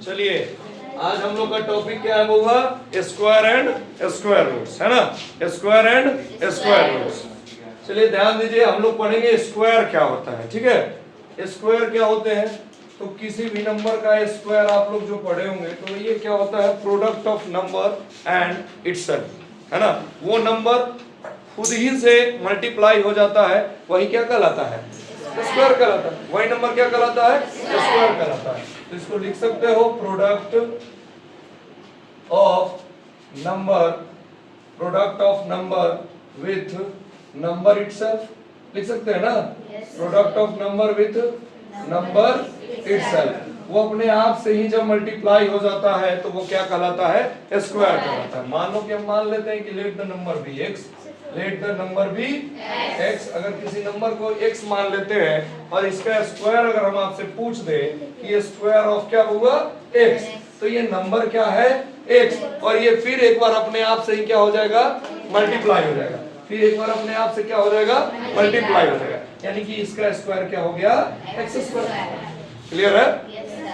चलिए आज हम लोग का टॉपिक क्या है बउआ? स्क्वायर एंड स्क्वायर रूट्स, है ना? Square and square roots. चलिए ध्यान दीजिए, हम लोग पढ़ेंगे स्क्वायर क्या होता है। ठीक है, स्क्वायर क्या होते हैं? तो किसी भी नंबर का स्क्वायर आप लोग जो पढ़े होंगे तो ये क्या होता है? Product of number and itself, है ना? वो नंबर खुद ही से मल्टीप्लाई हो जाता है, वही क्या कहलाता है? स्क्वायर कहलाता है। वही नंबर क्या कहलाता है? स्क्वायर कहलाता है। तो इसको लिख सकते हो product of number with number itself, लिख सकते हैं ना? Product of number with number itself, वो अपने आप से ही जब मल्टीप्लाई हो जाता है तो वो क्या कहलाता है? स्क्वायर कहलाता है। मान लो कि हम मान लेते हैं कि let the number be x, let the number be x। अगर किसी नंबर को x मान लेते हैं और इसका स्क्वायर अगर हम आपसे पूछ दे कि ये स्क्वायर ऑफ क्या हुआ? x, तो ये नंबर क्या है? x, और ये फिर एक बार अपने आप से ही क्या हो जाएगा? मल्टीप्लाई हो जाएगा। फिर एक बार अपने आप से क्या हो जाएगा? मल्टीप्लाई हो जाएगा। यानी कि इसका स्क्वायर क्या हो गया? x square. क्लियर है?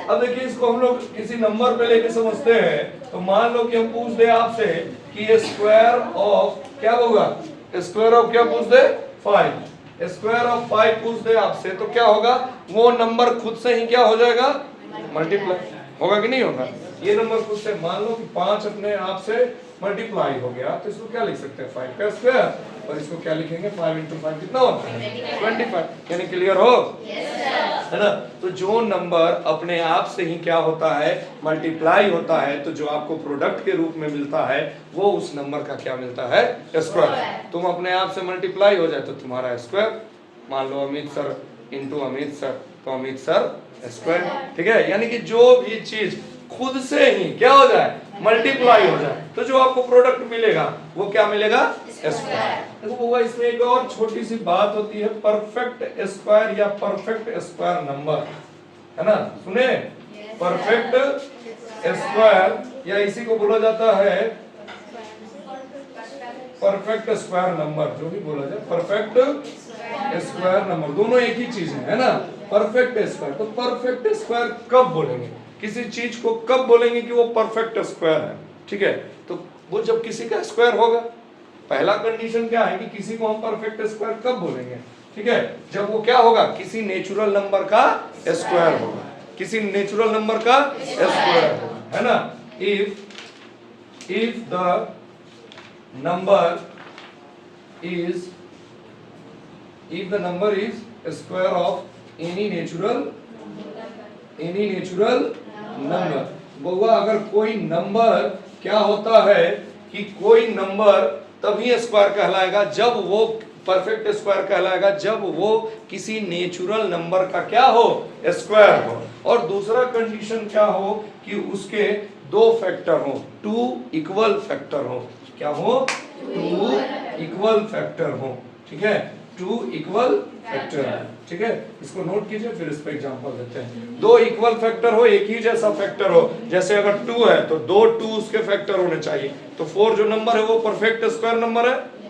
अब देखिए, इसको हम लोग किसी नंबर पे लेके समझते हैं। तो मान लो कि हम पूछ दे आपसे कि ये स्क्वायर ऑफ क्या होगा? स्क्वायर ऑफ क्या पूछ दे? 5। स्क्वायर ऑफ 5 पूछ दे आपसे तो क्या होगा? वो नंबर खुद से ही क्या हो जाएगा? मल्टीप्लाई होगा कि नहीं होगा? ये नंबर खुद से, मान लो कि 5 अपने आप से मल्टीप्लाई हो गया तो इसको क्या लिख सकते हैं? 5 का स्क्वायर, और इसको क्या लिखेंगे? 5 into 5 कितना होता है? 25। यानी क्लियर हो? है ना? तो जो नंबर अपने आप से ही क्या होता है? मल्टीप्लाई होता है, तो जो आपको प्रोडक्ट के रूप में मिलता है वो उस नंबर का क्या मिलता है? स्क्वायर। तुम अपने आप से मल्टीप्लाई हो जाए तो तुम्हारा स्क्वायर। मान लो Amit sir into Amit sir, तो अमित सर स्क्वायर। ठीक है, यानी कि जो भी चीज खुद से ही क्या हो जाए? मल्टीप्लाई हो जाए, तो जो आपको प्रोडक्ट मिलेगा वो क्या मिलेगा? स्क्वायर। देखो बउआ, इसमें एक और छोटी सी बात होती है, परफेक्ट स्क्वायर या परफेक्ट स्क्वायर नंबर, है ना? सुने, परफेक्ट स्क्वायर या इसी को बोला जाता है परफेक्ट स्क्वायर नंबर, जो भी बोला जाए परफेक्ट स्क्वायर नंबर, दोनों एक ही चीज है ना? Perfect square. तो परफेक्ट स्क्वायर कब बोलेंगे? किसी चीज को कब बोलेंगे कि वो परफेक्ट स्क्वायर है? ठीक है, तो वो जब किसी का स्क्वायर होगा। पहला कंडीशन क्या है कि किसी को हम परफेक्ट स्क्वायर कब बोलेंगे? ठीक है, जब वो क्या होगा? किसी नेचुरल नंबर का स्क्वायर होगा, किसी नेचुरल नंबर का स्क्वायर होगा, है ना? If the number is square of any natural number. बउआ, अगर कोई नंबर क्या होता है कि कोई नंबर तभी स्क्वायर कहलाएगा जब वो परफेक्ट स्क्वायर कहलाएगा जब वो किसी नेचुरल नंबर का क्या हो? स्क्वायर हो। और दूसरा कंडीशन क्या हो कि उसके दो फैक्टर हो, 2 इक्वल फैक्टर हो। क्या हो? 2 इक्वल फैक्टर हो। ठीक है, 2 इक्वल फैक्टर है। ठीक है, इसको नोट कीजिए, फिर इस पे एग्जांपल देते हैं। 2 इक्वल फैक्टर हो, एक ही जैसा फैक्टर हो। जैसे अगर 2 है तो 2 2 उसके फैक्टर होने चाहिए। तो 4 जो नंबर है वो परफेक्ट स्क्वायर नंबर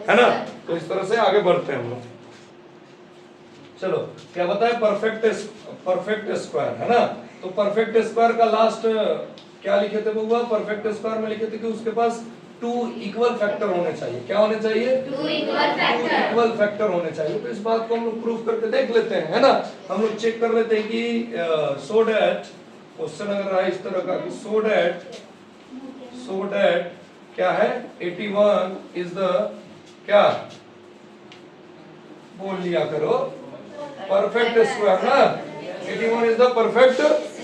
है ना? तो इस तरह से आगे बढ़ते हैं हम लोग। चलो, क्या बताए? परफेक्ट स्क्वायर, है ना? तो परफेक्ट स्क्वायर का लास्ट क्या लिखे थे बउआ? परफेक्ट स्क्वायर में लिखे थे कि उसके पास 2 इक्वल फैक्टर होने चाहिए। क्या होने चाहिए? 2 इक्वल फैक्टर होने चाहिए। तो इस बात को हम लोग प्रूफ करके देख लेते हैं, है ना? हम लोग चेक कर लेते हैं कि सो दैट क्वेश्चन अगर रहा इस तरह का कि सो दैट क्या है? 81 इज द क्या? बोल लिया करो, परफेक्ट स्क्वायर ना? 81 इज द परफेक्ट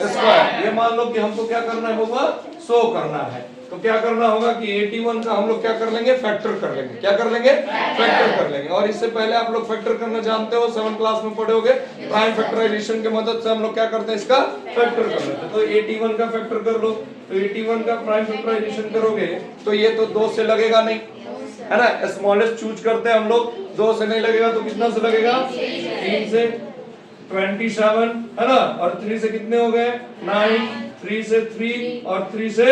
स्क्वायर। ये मान लो कि हमको क्या करना है बउआ? शो करना है। तो क्या करना होगा कि 81 का हम लोग क्या कर लेंगे? फैक्टर कर लेंगे। क्या कर लेंगे? फैक्टर कर लेंगे। और इससे पहले आप लोग फैक्टर करना जानते हो, 7th क्लास में पढ़े होगे। प्राइम फैक्टराइजेशन की मदद से हम लोग क्या करते हैं? इसका फैक्टर कर लेते हैं। तो 81 का फैक्टर कर लो। तो 81 का प्राइम फैक्टराइजेशन करोगे तो ये तो 2 से लगेगा नहीं, है ना? स्मॉलेस्ट चूज करते हैं हम लोग। 2 से नहीं लगेगा तो कितना से लगेगा? 3 से। 27, है ना? और 3 से कितने हो गए? 9। 3 से 3 और 3 से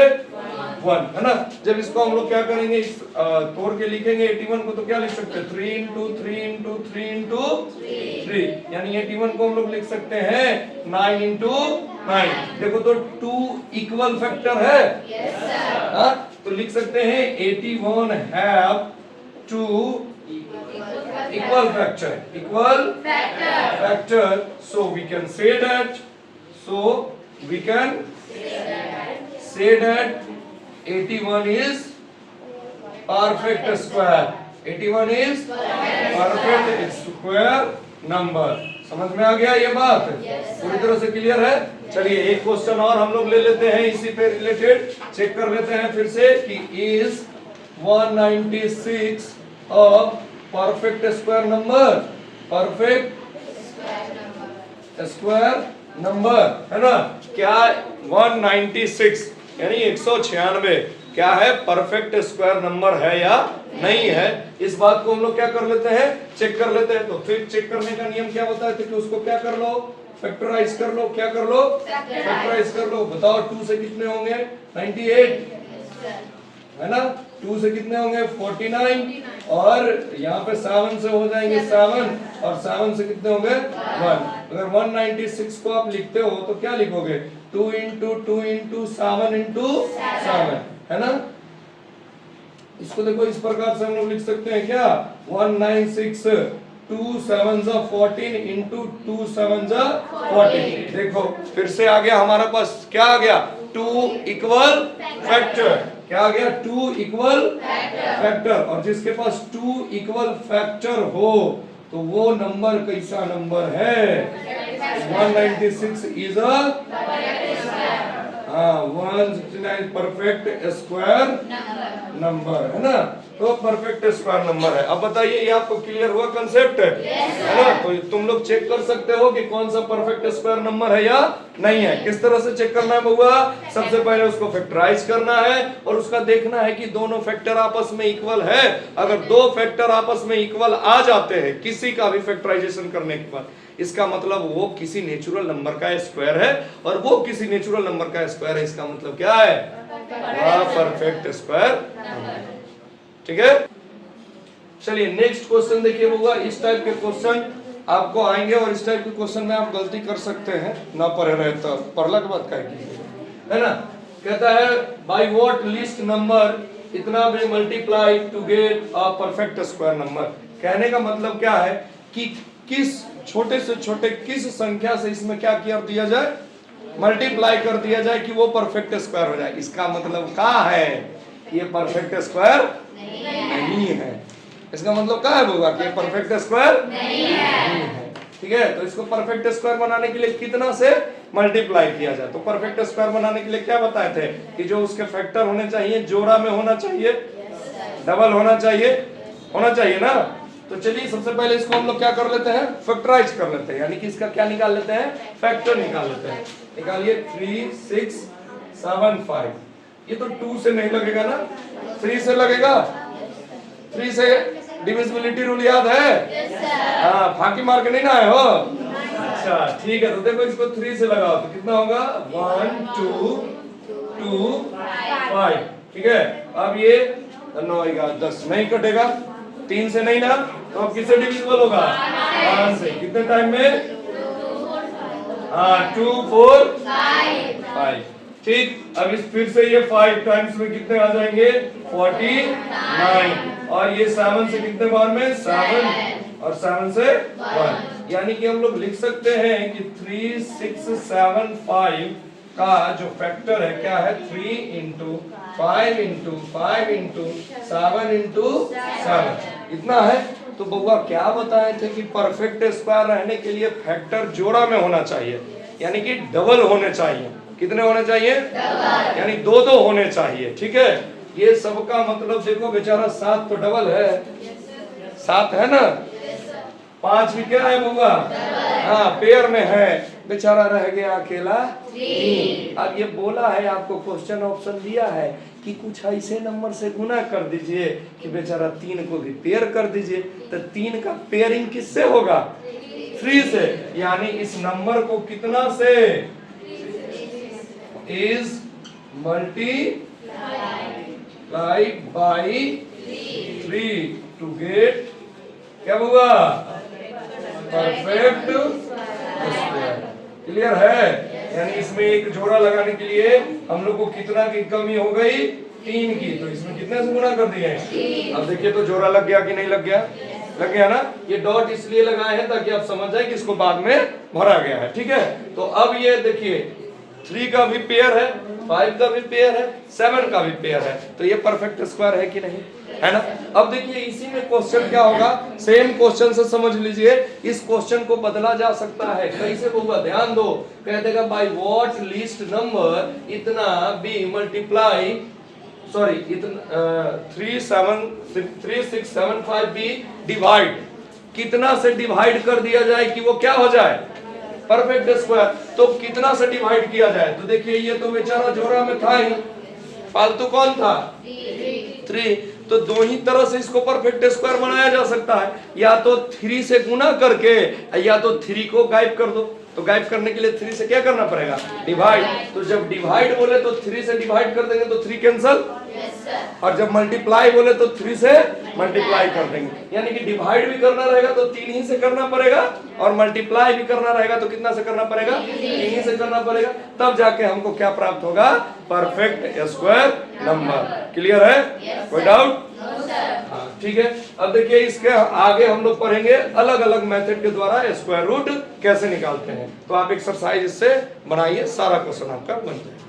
1, है ना? जब इसको हम लोग क्या करेंगे? तोड़ के लिखेंगे 81 को, तो क्या लिख सकते हैं? 3 into 3 into 3 into 3, यानी 81 को हम लोग लिख सकते हैं 9 into 9। देखो तो 2 इक्वल फैक्टर है। Yes, sir. हाँ तो लिख सकते हैं 81 have 2 equal factor, so we can say that 81 is perfect square। 81 is perfect square number। समझ में आ गया ये बात? पूरी तरह से क्लियर है? चलिए एक क्वेश्चन और हम लोग ले लेते हैं इसी पे रिलेटेड, चेक कर लेते हैं फिर से कि is 196 a perfect square number. Perfect square number है ना? क्या 196 यानी 196 क्या है? परफेक्ट स्क्वायर नंबर है या नहीं है? इस बात को हम लोग क्या कर लेते हैं? चेक कर लेते हैं। तो फिर चेक करने का नियम क्या बताए थे कि उसको क्या कर लो? फैक्टराइज कर लो। क्या कर लो? फैक्टराइज कर लो। बताओ 2 से कितने होंगे? 98 है ना? 2 से कितने होंगे? 49 और यहाँ पे 7 से हो जाएंगे 7 और 7 से कितने होंगे? 1। अगर 196 को आप लिखते हो तो क्या लिखोगे? 2 into 2 into 7 into 7 है ना? इसको देखो इस प्रकार से हम लोग लिख सकते हैं क्या? 196 2 7 14 into 2 7 14। देखो फिर से आ गया हमारे पास, क्या आ गया? 2 इक्वल फैक्टर। क्या आ गया? 2 इक्वल फैक्टर। और जिसके पास 2 इक्वल फैक्टर हो तो वो नंबर कैसा नंबर है? 196 is a 169 perfect square number है ना? तो परफेक्ट स्क्वायर नंबर है। अब बताइए ये आपको क्लियर हुआ कंसेप्ट है ना? तो तुम लोग चेक कर सकते हो कि कौन सा परफेक्ट स्क्वायर नंबर है या नहीं है। किस तरह से चेक करना है बउआ? सबसे पहले उसको फैक्टराइज करना है और उसका देखना है कि दोनों फैक्टर आपस में इक्वल है। अगर दो फैक्टर आपस में इक्वल आ जाते हैं किसी का भी फैक्टराइजेशन करने के बाद, इसका मतलब वो किसी नेचुरल नंबर का स्क्वायर है और वो किसी नेचुरल नंबर का स्क्वायर है। इसका मतलब क्या है? Perfect square. ठीक है? चलिए नेक्स्ट क्वेश्चन देखिए बउआ। इस टाइप के क्वेश्चन आपको आएंगे और इस टाइप के क्वेश्चन में आप गलती कर सकते हैं, ना पढ़े रहे तो पढ़ला के बाद क्या कीजिएगा, है ना? कहता है बाय व्हाट लिस्ट नंबर इतना भी multiply to get a perfect square number. कहने का मतलब क्या है कि किस छोटे से छोटे किस संख्या से इसमें क्या किया दिया जाए? मल्टीप्लाई कर दिया जाए कि वो परफेक्ट स्क्वायर हो जाए। इसका मतलब क्या है? ये परफेक्ट स्क्वायर नहीं है। इसका मतलब क्या है बोगा? कि परफेक्ट स्क्वायर नहीं है। ठीक है? तो इसको परफेक्ट स्क्वायर बनाने के लिए कितना से मल्टीप्लाई किया जाए? तो परफेक्ट स्क्वायर बनाने के लिए क्या बताए थे कि जो उसके फैक्टर होने चाहिए जोड़ा में होना चाहिए, डबल होना चाहिए ना? तो चलिए सबसे पहले इसको हम लोग क्या कर लेते हैं? फैक्टराइज कर लेते हैं, यानी कि इसका क्या निकाल लेते हैं? फैक्टर निकाल लेते हैं। निकालिए 3 6 7 5। ये तो 2 से नहीं लगेगा ना, 3 से लगेगा। 3 से डिविजिबिलिटी रूल याद है? हाँ, फाकी मार के नहीं ना आए हो? अच्छा ठीक है। तो देखो इसको 3 से लगाओ तो कितना होगा? 1 2 2 5। ठीक है? अब ये 9 11 10 नहीं कटेगा, 3 से नहीं ना, तो अब किससे डिविजिबल होगा? 1 से। कितने टाइम में? 2 4 5। ठीक। अब इस फिर से ये 5 टाइम्स में कितने आ जाएंगे? 49। और ये 7 से कितने बार में? 7 और 7 से 1। यानी कि हम लोग लिख सकते हैं कि 3 6 7 5 का जो फैक्टर है क्या है? 3 into 5 into 5 into 7 into 7 इतना है। तो बउआ क्या बताए थे कि परफेक्ट स्क्वायर रहने के लिए फैक्टर जोड़ा में होना चाहिए, यानी कि डबल होने चाहिए। कितने होने चाहिए? डबल। यानी 2 होने चाहिए। ठीक है? ये सबका मतलब देखो बेचारा 7 तो डबल है, 7 है ना? 5 भी क्या है बउआ? हाँ पेयर में है, बेचारा रह गया अकेला 3। अब ये बोला है आपको, क्वेश्चन ऑप्शन दिया है कि कुछ ऐसे नंबर से गुना कर दीजिए कि बेचारा 3 को भी पेयर कर दीजिए। तो 3 का पेयरिंग किससे होगा? 3 से। यानी इस नंबर को कितना से? Is multiply by 3 to get क्या हुआ? Perfect square. क्लियर है? यानी इसमें एक जोड़ा लगाने के लिए हम लोग को कितना की कमी हो गई, 3 की। तो इसमें कितने से गुना कर दिए हैं? अब देखिए तो जोड़ा लग गया कि नहीं लग गया? लग गया ना। ये डॉट इसलिए लगाए हैं ताकि आप समझ जाए कि इसको बाद में भरा गया है, ठीक है। तो अब ये देखिए 3 का भी पेयर है, 5 का भी पेयर है, 7 का भी पेयर है, तो ये परफेक्ट स्क्वायर है कि नहीं, है ना। अब देखिए इसी में क्वेश्चन क्या होगा, सेम क्वेश्चन से समझ लीजिए। इस क्वेश्चन को बदला जा सकता है, कैसे होगा ध्यान दो। कह देगा बाय व्हाट लीस्ट नंबर इतना बी मल्टीप्लाई, सॉरी इतना 3675 बी डिवाइड, कितना से डिवाइड कर दिया जाए कि वो क्या हो जाए, परफेक्ट स्क्वायर। तो कितना से डिवाइड किया जाए, तो देखिए ये तो बेचारा जोड़ा में था ही, फालतू कौन था, 3। तो दो ही तरह से इसको परफेक्ट स्क्वायर बनाया जा सकता है, या तो 3 से गुना करके, या तो 3 को गायब कर दो। तो गायब करने के लिए 3 से क्या करना पड़ेगा, डिवाइड। तो जब डिवाइड बोले तो 3 से डिवाइड कर देंगे तो 3 कैंसल, और जब मल्टीप्लाई बोले तो 3 से मल्टीप्लाई कर देंगे। यानी कि डिवाइड भी करना रहेगा तो 3 ही से करना पड़ेगा, और मल्टीप्लाई भी करना रहेगा तो कितना से करना पड़ेगा, 3 ही से करना पड़ेगा। तब जाके हमको क्या प्राप्त होगा, परफेक्ट स्क्वायर नंबर। क्लियर है, कोई डाउट? हाँ ठीक है। अब देखिए इसके आगे हम लोग पढ़ेंगे अलग अलग मेथड के द्वारा स्क्वायर रूट कैसे निकालते हैं। तो आप एक्सरसाइज इससे बनाइए, सारा क्वेश्चन आपका बन जाएगा।